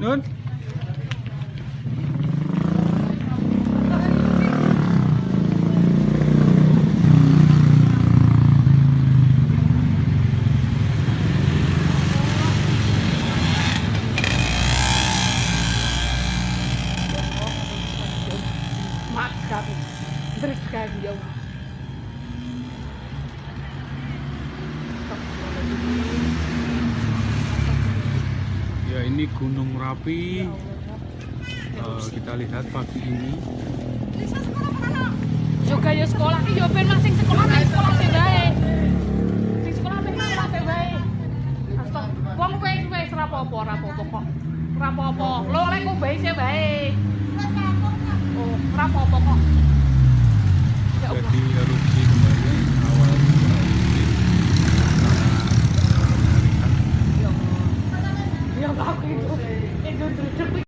Nun. Makan, berikan jauh. Ya ini Gunung Merapi. Kita lihat pagi ini. Juga ya sekolah ki yo ben masing sekolah sing bae. Sing sekolah sing bae. Astagfirullah. Wong wis rapopo kok. Rapopo. Lho lek ku bae sih bae. Oh, rapopo kok.